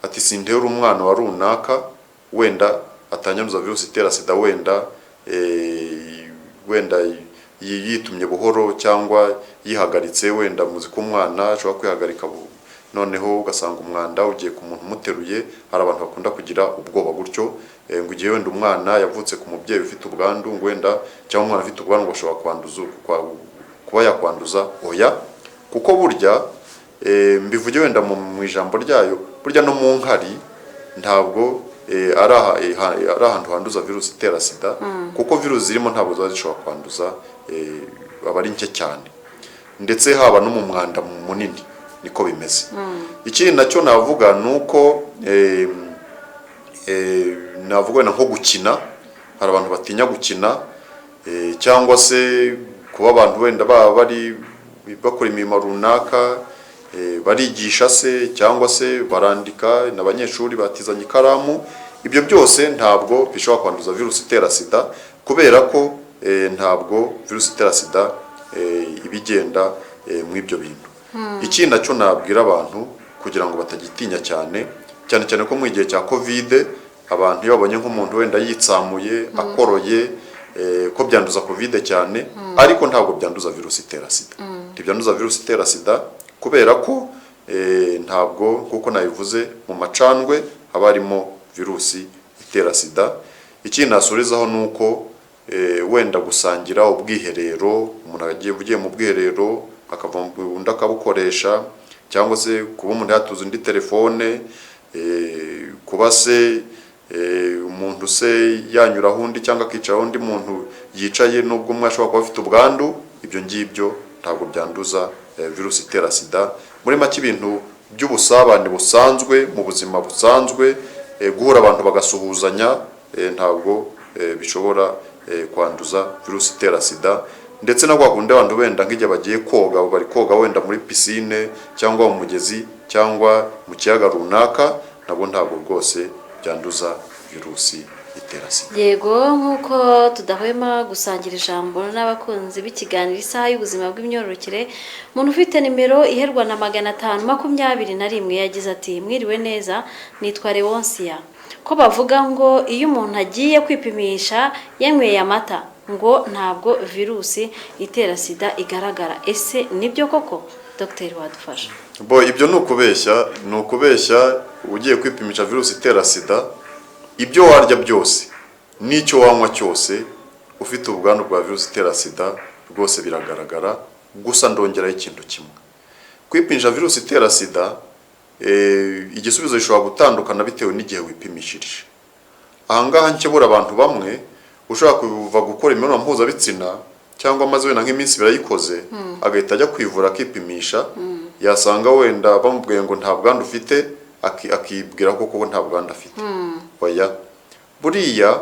ati sindera umwana wa runaka wenda atanyanduza virusi itera sida, wenda yitumye buhoro cyangwa yihagaritse, wenda muzi ko umwana ashobora kwihagarika noneho ugasanga umwanda ugiye ku muntu umuteruye. Hari abantu bakunda kugira ubwoba gutyo, ngo igihe wenda umwana yavutse ku mubyeyi ufite ubwandu ngo wenda cyangwa umwana ufite ubwandu ngo ashobora kuba yakwanduza. Oya, kuko burya mbivuge wenda mu ijambo ryayo, burya no mu nkari ntabwo ari ahantu handuza virusi itera sida, kuko virusi zirimo ntabwo ziba zishobora kwanduza, aba ari nke cyane, ndetse haba no mu mwanda munini niko bimeze. Ikindi nacyo navuga nuko navuga nko gukina. Hari abantu batinya gukina, cyangwa se kuba abantu wenda bari bakora imirimo runaka, barigisha se cyangwa se barandika, n'abanyeshuri batizanye ikaramu. Ibyo byose ntabwo bishobora kwanduza virusi itera sida, kubera ko ntabwo virusi itera sida ibigenda mu ibyo bintu. Ikindi nacyo nabwira abantu kugira ngo batagitinya cyane ko mu gihe cya Covid abantu iyo babonye nk'umuntu wenda yitsamuye akoroye ko byanduza Covid cyane, ariko ntabwo byanduza virusi itera sida. Ntibyanduza virusi itera sida kubera ko ntabwo, kuko nabivuze, mu macandwe haba harimo virusi itera sida. Ikindi nasurizaho nuko wenda gusangira ubwiherero, umuntu agiye mu bwiherero akava undi akabukoresha, cyangwa se kuba umuntu yatuza indi telefone, kuba se umuntu se yanyuraho undi cyangwa akicaraho undi muntu yicaye nubwo umwe ashobora kuba afite ubwandu, ibyo ngibyo ntabwo byanduza virusi itera sida. Muri make ibintu by'ubusabane busanzwe mu buzima busanzwe, guhura abantu bagasuhuzanya, ntabwo bishobora kwanduza virusi itera sida. Ndetse no gukunda abantu wenda nk'igihe bagiye koga, bari koga wenda muri piscine cyangwa mu mugezi cyangwa mu kiyaga runaka, nabo ntabwo rwose byanduza virusi itera sida. Yego, nk'uko tudahwema gusangira ijambo n'abakunzi b'ikiganiro isaha y'ubuzima bw'imyororokere, umuntu ufite nimero iherwa na 521 yagize ati mwiriwe neza, nitwa Leonsia. Ko bavuga ngo iyo umuntu agiye kwipimisha yanyweye amata ngo ntabwo virusi itera sida igaragara, ese nibyo koko dogiteri wadufasha? Ibyo ni ukubeshya ugiye kwipimisha virusi itera sida. Ibyo warya byose n'icyo wanywa cyose ufite ubwandu bwa virusi itera sida rwose biragaragara. Gusa ndongeraho ikintu kimwe, kwipimisha virusi itera sida igisubizo gishobora gutandukana bitewe n'igihe wipimishirije. Ahangaha nkebura abantu bamwe ushobora kuva gukora imibonano mpuzabitsina cyangwa amaze wenda nk'iminsi birayikoze agahita ajya kwivura akipimisha, yasanga wenda bamubwiye ngo nta bwandu ufite akibwira koko nta bwandu afite. Oya, buriya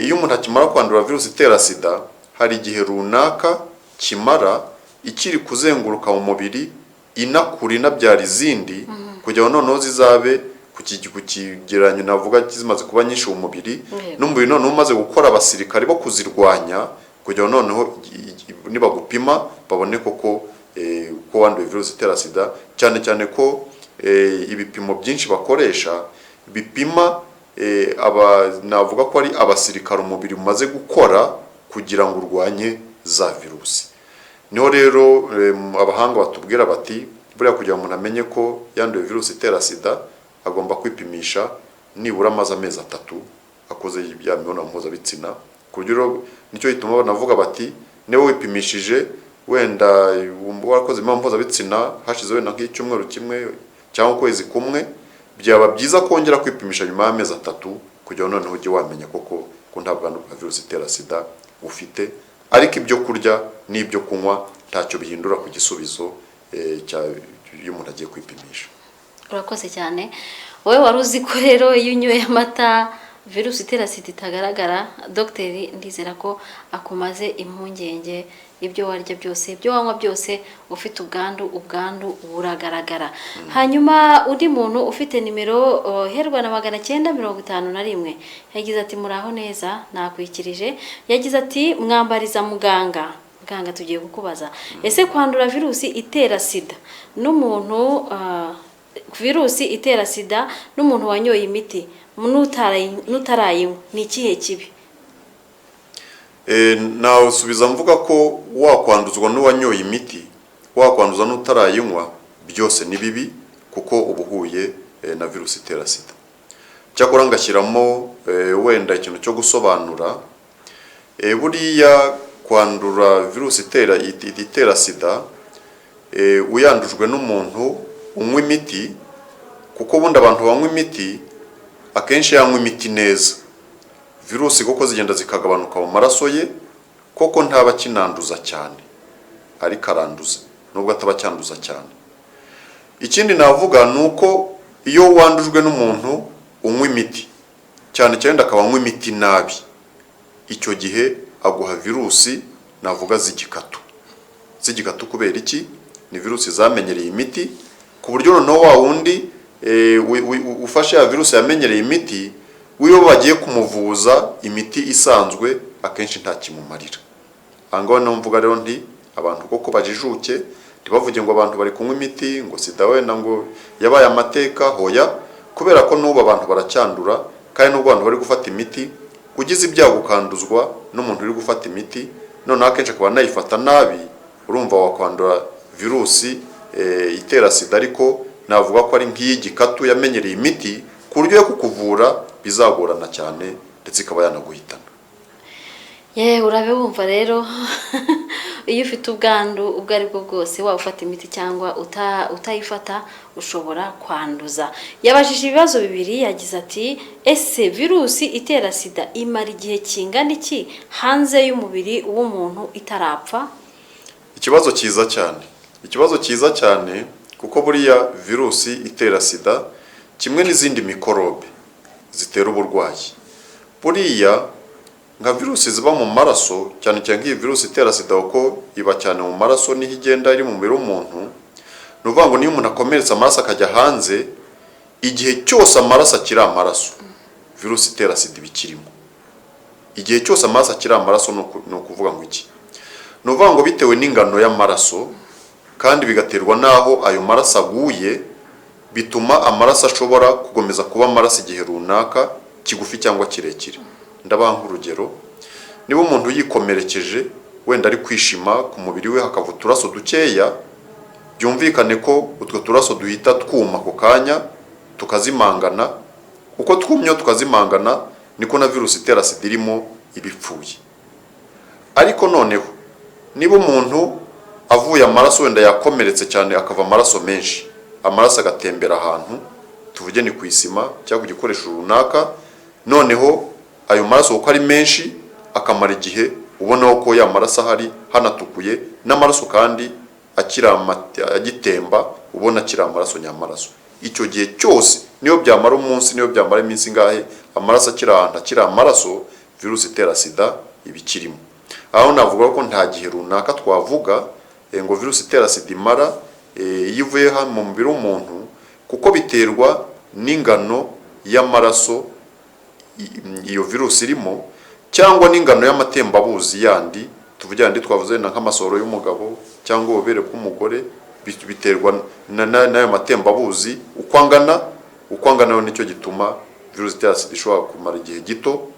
iyo umuntu akimara kwandura virusi itera sida hari igihe runaka kimara ikiri kuzenguruka mu mubiri inakura inabyara izindi kugira ngo noneho zizabe ku kigereranyo navuga zimaze kuba nyinshi mu mubiri, n'umubiri noneho umaze gukora abasirikare bo kuzirwanya kugira ngo noneho nibagupima babone koko ko wanduye virusi itera sida. Cyane cyane ko ibipimo byinshi bakoresha bipima navuga ko ari abasirikare umubiri umaze gukora kugira ngo urwanye za virusi. Niho rero abahanga batubwira bati buriya kugira ngo umuntu amenye ko yanduye virusi itera sida agomba kwipimisha nibura amaze amezi 3 akoze ya mibonano mpuzabitsina. Ku buryo nicyo gituma banavuga bati niba wipimishije wenda warakoze imibonano mpuzabitsina hashize wenda nk'icyumweru kimwe cyangwa ukwezi kumwe, byaba byiza kongera kwipimisha nyuma y'amezi 3 kugira ngo noneho ujye wamenya koko ko nta bwandu bwa virusi itera sida ufite. Ariko ibyo kurya n'ibyo kunywa ntacyo bihindura ku gisubizo iyo umuntu agiye kwipimisha. Urakoze cyane. Wowe wari uzi ko rero iyo unyoye amata virusi itera sida itagaragara? Dogiteri ndizera ko akumaze impungenge. Ibyo warya byose, ibyo wanywa byose ufite ubwandu buragaragara. Hanyuma undi muntu ufite nimero herwa na 951 yagize ati muraho neza nakwikirije. Yagize ati mwambariza muganga tugiye kukubaza, ese kwandura virusi itera sida n'umuntu virusi itera sida n'umuntu wanyoye imiti n'utarayinywa ni ikihe kibi? Nawusubiza mvuga ko wakwanduzwa n'uwanyoye imiti wakwanduza n'utarayinywa byose ni bibi kuko ubuhuye na virusi itera sida. Cyakora ngashyiramo wenda ikintu cyo gusobanura, buriya kwandura virusi itera sida uyandujwe n'umuntu unywa imiti, kuko bundi abantu banywa imiti akenshi yanywa imiti neza virusi koko zigenda zikagabanuka mu maraso ye, koko ntaba kinanduza cyane ariko aranduza nubwo ataba cyanduza cyane. Ikindi navuga nuko iyo wandujwe n'umuntu unywa imiti cyane cyane akaba anywa imiti nabi, icyo gihe aguha virusi navuga z'igikatu. Kubera iki? Ni virusi zamenyereye imiti ku buryo noneho wa wundi ufashe ya virusi yamenyereye imiti wiyo bagiye kumuvuza imiti isanzwe akenshi nta kimumarira. Angaho no mvuga rero nti abantu koko bajijuke ntibavuge ngo abantu bari kunywa imiti ngo sida wenda ngo yabaye amateka. Hoya, kubera ko n'ubu abantu baracyandura kandi n'ubwo abantu bari gufata imiti ugize ibyago ukanduzwa n'umuntu uri gufata imiti none akenshi akaba nayifata nabi, urumva wakwandura virusi itera sida. Ariko navuga ko ari nk'igikatu yamenyereye imiti ku buryo yo kukuvura bizagorana cyane ndetse ikaba yanaguhitana. Urabe wumva rero iyo ufite ubwandu ubwo ari bwo bwose waba ufata imiti cyangwa utayifata ushobora kwanduza. Yabajije ibibazo bibiri, yagize ati ese virusi itera sida imara igihe kingana iki hanze y'umubiri w'umuntu itarapfa? Ikibazo cyiza cyane kuko buriya virusi itera sida kimwe n'izindi mikorobe zitera uburwayi, buriya nka virusi ziba mu maraso cyane cyane nk'iyi virusi itera sida uko iba cyane mu maraso niho igenda iri mu mubiri w'umuntu. Ni ukuvuga ngo niyo umuntu akomeretsa amaraso akajya hanze, igihe cyose amaraso akiri amaraso virusi itera sida iba ikirimo. Igihe cyose amaraso akiri amaraso ni ukuvuga ngo iki? Ni ukuvuga ngo bitewe n'ingano y'amaraso kandi bigaterwa n'aho ayo maraso aguye, bituma amaraso ashobora kugomeza kuba amaraso igihe runaka kigufi cyangwa kirekire. Ndabaha urugero, niba umuntu yikomerekeje wenda ari kwishima ku mubiri we hakava uturaso dukeya, byumvikane ko utwo turaso duhita twuma ako kanya tukazimangana. Uko twumye tukazimangana niko na virusi itera sida irimo ibipfuye. Ariko noneho niba umuntu avuye amaraso wenda yakomeretse cyane akava amaraso menshi, amaraso agatembera ahantu tuvuge ni ku isima cyangwa ku gikoresho runaka, noneho ayo maraso uko ari menshi akamara igihe ubonaho ko ya maraso ahari hanatukuye n'amaraso kandi agitemba ubona akiri amaraso nyamaraso. Icyo gihe cyose niyo byamara umunsi niyo byamara iminsi ngahe amaraso akiri ahantu akiri amaraso, virusi itera sida ibikirimo. Aho navuga ko nta gihe runaka twavuga ngo virusi itera sida imara yivuye mu mubiri w'umuntu, kuko biterwa n'ingano y'amaraso iyo virusi irimo cyangwa n'ingano y'amatembabuzi yandi tuvuge yandi twavuze nk'amasoro y'umugabo cyangwa ububere bw'umugore, biterwa n'ayo matembabuzi uko angana nicyo gituma virusi itera sida ishobora kumara igihe gito,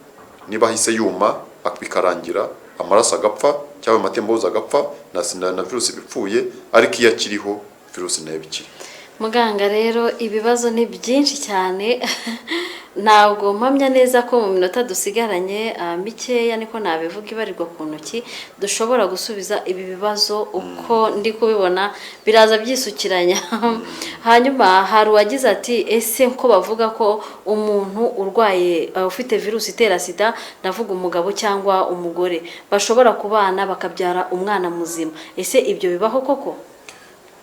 niba ahise yuma bikarangira amaraso agapfa cyangwa amatembabuzi agapfa na virusi bipfuye, ariko iyo akiriho virusi nayo bikiri. Muganga rero ibibazo ni byinshi cyane ntabwo mpamya neza ko mu minota dusigaranye mikeya niko nabivuga ibarirwa ku ntoki dushobora gusubiza ibi bibazo uko ndi kubibona biraza byisukiranya. Hanyuma hari uwagize ati ese ko bavuga ko umuntu urwaye ufite virusi itera sida, ndavuga umugabo cyangwa umugore, bashobora kubana bakabyara umwana muzima, ese ibyo bibaho koko?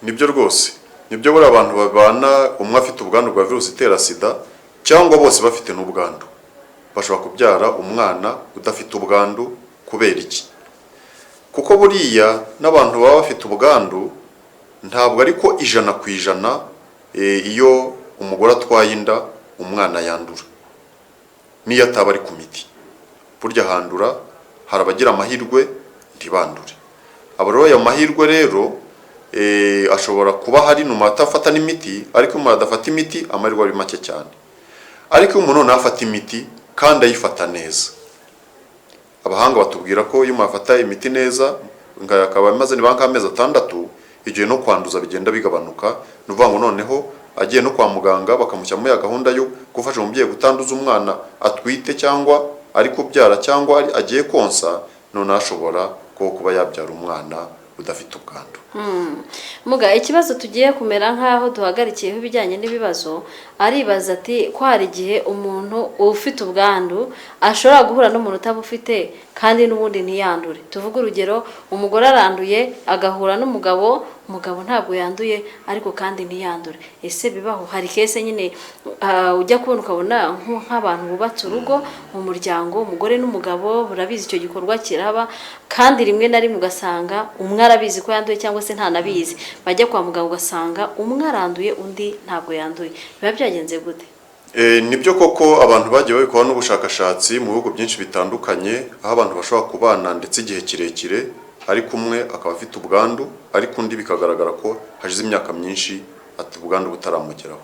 Nibyo rwose, nibyo buri abantu babana umwe afite ubwandu bwa virusi itera sida cyangwa bose bafite n'ubwandu bashobora kubyara umwana udafite ubwandu. Kubera iki? Kuko buriya n'abantu baba bafite ubwandu ntabwo ariko 100% iyo umugore atwaye inda umwana yandura niyo ataba ari ku miti. Burya handura, hari abagira amahirwe ntibandure. Abo rero ayo mahirwe rero ashobora kuba hari numa atafata n'imiti, ariko umuntu adafata imiti amahirwe ari make cyane. Ariko umuntu nafata imiti kandi ayifata neza, abahanga batubwira ko iyo umuntu afata imiti neza akaba amaze nibanka amezi 6, igihe no kwanduza bigenda bigabanuka. Nuvuga ngo noneho agiye no kwa muganga bakamushyamo ya gahunda yo gufasha umubyeyi gutanduza umwana atwite cyangwa ari kubyara cyangwa agiye konsa, none ashobora kuba yabyara umwana udafite ubwandu. Muga ikibazo tugiye kumera nkaho duhagarikiyeho ibijyanye n'ibibazo, aribaza ati ko hari igihe umuntu ufite ubwandu ashobora guhura n'umuntu utabufite kandi n'ubundi ntiyandure. Tuvuga urugero, umugore aranduye agahura n'umugabo, umugabo ntabwo yanduye ariko kandi ntiyandure. Ese bibaho? Hari kese nyine ujya kubona ukabona nk'abantu bubatse urugo mu muryango, umugore n'umugabo burabizi icyo gikorwa kiraba, kandi rimwe na rimwe ugasanga umwe arabizi ko yanduye cyangwa se ntanabizi, bajya kwa muganga ugasanga umwe aranduye undi ntabwo yanduye. Biba byagenze gute? Nibyo koko abantu bagiye babikora n'ubushakashatsi mu bihugu byinshi bitandukanye, aho abantu bashobora kubana ndetse igihe kirekire ariko umwe akaba afite ubwandu ariko undi bikagaragara ko hashize imyaka myinshi ati ubwandu butaramugeraho.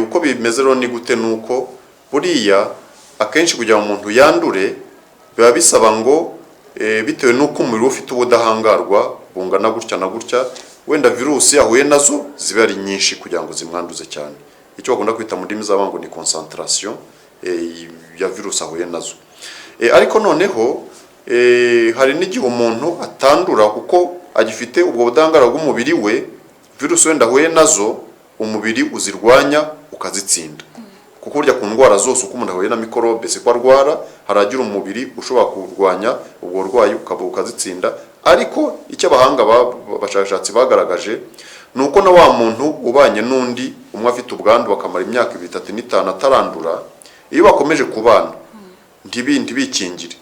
Uko bimeze rero ni gute? Nuko buriya akenshi kugira ngo umuntu yandure biba bisaba ngo bitewe n'uko umubiri ufite ubudahangarwa bungana gutya na gutya, wenda virusi yahuye nazo ziba ari nyinshi kugira ngo zimwanduze cyane. Icyo bakunda kwita mu ndimi z'abango ni concentration ya virusi ahuye nazo. Ariko noneho hari n'igihe umuntu atandura kuko agifite ubwo budahangarwa bw'umubiri we, virusi wenda ahuye nazo umubiri uzirwanya ukazitsinda. Kuko burya ku ndwara zose uko umuntu ahuye na mikorobe siko arwara, haragira umubiri ushobora kurwanya ubwo burwayi ukazitsinda. Ariko icyo abahanga bashakashatsi bagaragaje nuko na wa muntu ubanye n'undi umwe afite ubwandu bakamara imyaka 2, 3, 5 atarandura, iyo bakomeje kubana ntibikingire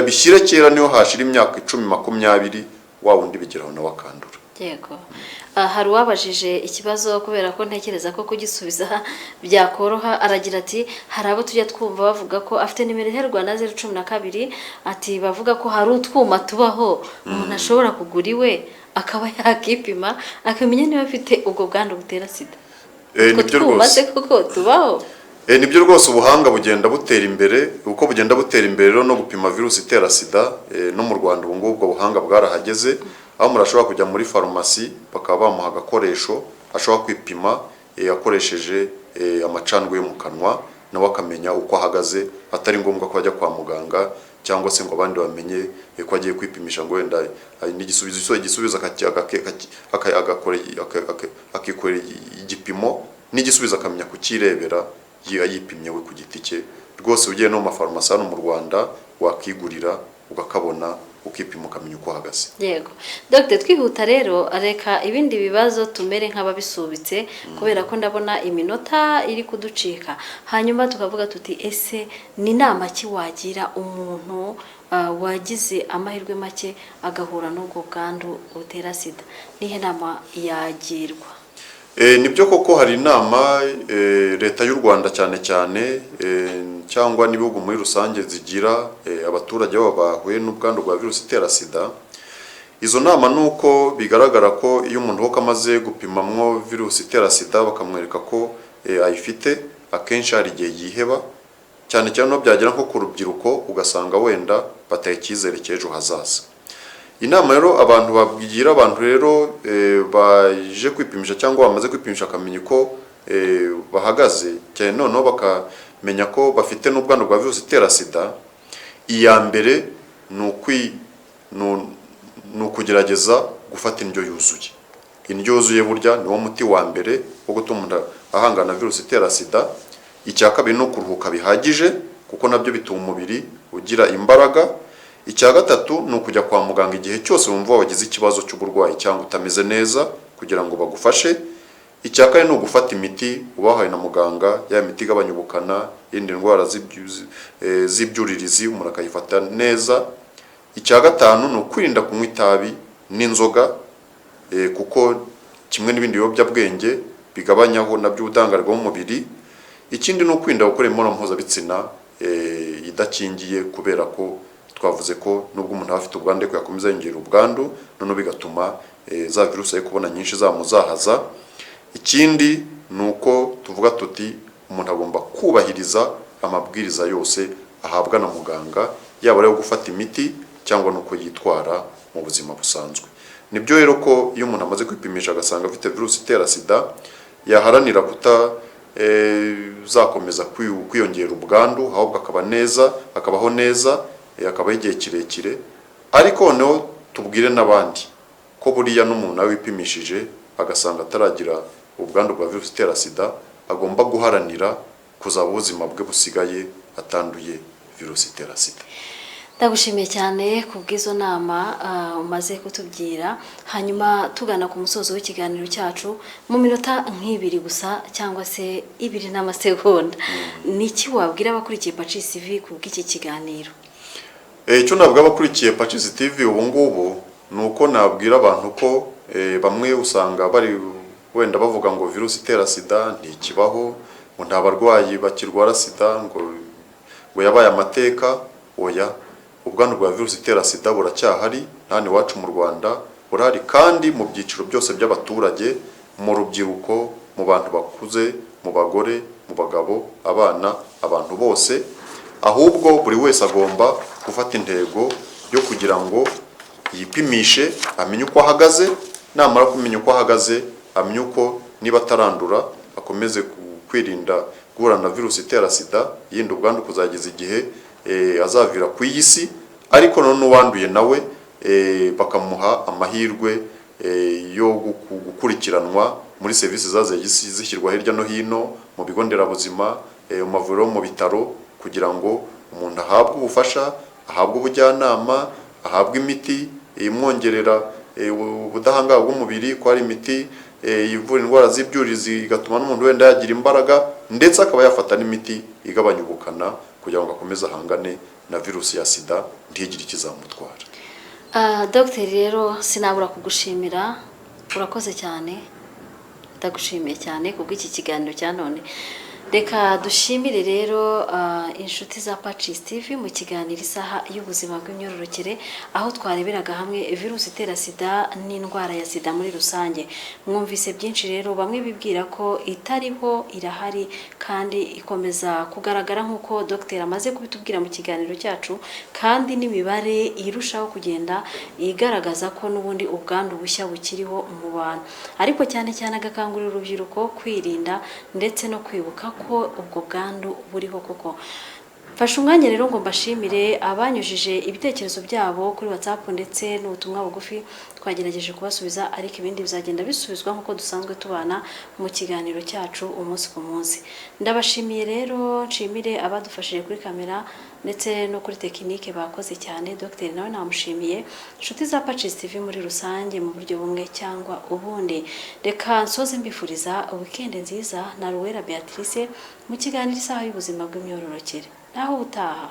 bishyira kera niyo hashira imyaka 10, 20 wa wundi bigeraho nawe akandura. Yego. Hari uwabajije ikibazo kubera ko ntekereza ko kugisubiza byakoroha, aragira ati hari abo tujya twumva bavuga ko afite nimero iherwa na 012, ati bavuga ko hari utwuma tubaho umuntu ashobora kugura iwe akaba yakipima akamenya niba afite ubwo bwandu butera sida. Nibyo rwose koko tubaho. Nibyo rwose ubuhanga bugenda butera imbere, uko bugenda butera imbere no gupima virusi itera sida no mu Rwanda ubu ngubwo buhanga bwarahageze, aho umuntu ashobora kujya muri farumasi bakaba bamuha agakoresho ashobora kwipima akoresheje amacandwe yo mu kanwa, nawe akamenya uko ahagaze, atari ngombwa ko ajya kwa muganga cyangwa se ngo abandi bamenye ko agiye kwipimisha ngo wenda igisubizo akikorera igipimo n'igisubizo akamenya kukirebera yipimye we ku giti cye. Rwose ugiye no mu mafarumasi hano mu Rwanda wakigurira ugakabona ukipima ukamenya uko uhagaze. Yego Dr. Twihuta rero areka ibindi bibazo tumere nk'ababisubitse kubera ko ndabona iminota iri kuducika, hanyuma tukavuga tuti ese ni inama ki wagira umuntu wagize amahirwe make agahura n'ubwo bwandu butera sida, nihe nama yagirwa? Nibyo koko hari inama leta y'u Rwanda cyane cyane cyangwa n'ibihugu muri rusange zigira abaturage babo bahuye n'ubwandu bwa virusi itera sida. Izo nama nuko bigaragara ko iyo umuntu wako amaze gupimamwo virusi itera sida bakamwereka ko ayifite, akenshi hari igihe yiheba, cyane cyane no byagera nko ku rubyiruko ugasanga wenda bataye icyizere cy'ejo hazaza. Inama rero abantu babwira abantu rero baje kwipimisha cyangwa bamaze kwipimisha akamenya uko bahagaze, cyane noneho bakamenya ko bafite n'ubwandu bwa virusi itera sida, iya mbere ni ukugerageza gufata indyo yuzuye. Indyo yuzuye burya niwo muti wa mbere wo gutuma umuntu ahangana virusi itera sida. Icya kabiri ni ukuruhuka bihagije kuko nabyo bituma umubiri ugira imbaraga. Icya gatatu ni ukujya kwa muganga igihe cyose wumva wagize ikibazo cy'uburwayi cyangwa utameze neza kugira ngo bagufashe. Icya kane ni ugufata imiti ubahaye na muganga, ya miti igabanya ubukana, yindi ndwara z'ibyuririzi umuntu akayifata neza. Icya gatanu ni ukwirinda kunywa itabi n'inzoga kuko kimwe n'ibindi biyobyabwenge bigabanyaho nabyo ubudahangarwa bw'umubiri. Ikindi ni ukwirinda gukora imibonano mpuzabitsina idakingiye kubera ko twavuze ko nubwo umuntu aba afite ubwandu ko yakomeza yongera ubwandu, noneho bigatuma za virusi ari kubona nyinshi zamuzahaza. Ikindi ni uko tuvuga tuti umuntu agomba kubahiriza amabwiriza yose ahabwa na muganga, yaba ari gufata imiti cyangwa nuko yitwara mu buzima busanzwe. Nibyo rero ko iyo umuntu amaze kwipimisha agasanga afite virusi itera sida, yaharanira zakomeza kwiyongera ubwandu, ahubwo akabaho neza, akabaho igihe kirekire. Ariko noneho tubwire n'abandi ko buriya n'umuntu nawe wipimishije agasanga ataragira ubwandu bwa virusi itera sida, agomba guharanira kuzaba ubuzima bwe busigaye atanduye virusi itera sida. Ndagushimiye cyane kubw'izo nama umaze kutubwira. Hanyuma tugana ku musozo w'ikiganiro cyacu mu minota nk'ibiri gusa cyangwa se 2 n'amasegonda, niki wabwira abakurikiye Pacis TV kubw'iki kiganiro? Icyo nabwira abakurikiye Pacis TV ubu ngubu ni uko nabwira abantu ko bamwe usanga bari wenda bavuga ngo virusi itera sida ntikibaho, ngo nta barwayi bakirwara sida, ngo yabaye amateka. Oya, ubwandu bwa virusi itera sida buracyahari hano iwacu mu Rwanda, burahari kandi mu byiciro byose by'abaturage, mu rubyiruko, mu bantu bakuze, mu bagore, mu bagabo, abana, abantu bose. Ahubwo buri wese agomba gufata intego yo kugira ngo yipimishe amenye uko ahagaze, namara kumenya uko ahagaze amenye uko niba atarandura akomeze kwirinda guhura na virusi itera sida, yindi ubwandu kuzageza igihe azavira ku iy'isi. Ariko none uwanduye nawe bakamuha amahirwe yo gukurikiranwa muri serivisi zazaye zishyirwa hirya no hino mu bigo nderabuzima, mu mavuriro, mu bitaro, kugira ngo umuntu ahabwe ubufasha, ahabwe ubujyanama, ahabwe imiti imwongerera ubudahangarwa bw'umubiri, ko hari imiti ivura indwara z'ibyuririzi igatuma n'umuntu wenda yagira imbaraga, ndetse akaba yafata n'imiti igabanya ubukana kugira ngo akomeze ahangane na virusi ya sida ntigire ikizamutwara. Dr. rero sinabura kugushimira, urakoze cyane, ndagushimiye cyane kubw'iki kiganiro cya none. reka dushimire rero inshuti za Pacis TV mu kiganiro isaha y'ubuzima bw'imyororokere, aho twareberaga hamwe virusi itera sida n'indwara ya sida muri rusange. Mwumvise byinshi rero, bamwe bibwira ko itariho, irahari kandi ikomeza kugaragara nk'uko Dr amaze kubitubwira mu kiganiro cyacu, kandi n'imibare irushaho kugenda igaragaza ko n'ubundi ubwandu bushya bukiriho mu bantu, ariko cyane cyane agakangurira urubyiruko kwirinda ndetse no kwibuka ko ubwo bwandu buriho koko. Fasha umwanya rero ngo mbashimire abanyujije ibitekerezo byabo kuri WhatsApp ndetse n'ubutumwa bugufi, twagerageje kubasubiza, ariko ibindi bizagenda bisubizwa nk'uko dusanzwe tubana mu kiganiro cyacu umunsi ku munsi. Ndabashimiye rero, nshimire abadufashije kuri kamera ndetse no kuri tekinike, bakoze cyane. Dr nawe namushimiye, inshuti za Pacis TV muri rusange mu buryo bumwe cyangwa ubundi. Reka nsoze mbifuriza weekend nziza na Ruwera Beatrice mu kiganiro isaha y'ubuzima bw'imyororokere. Naho utaha.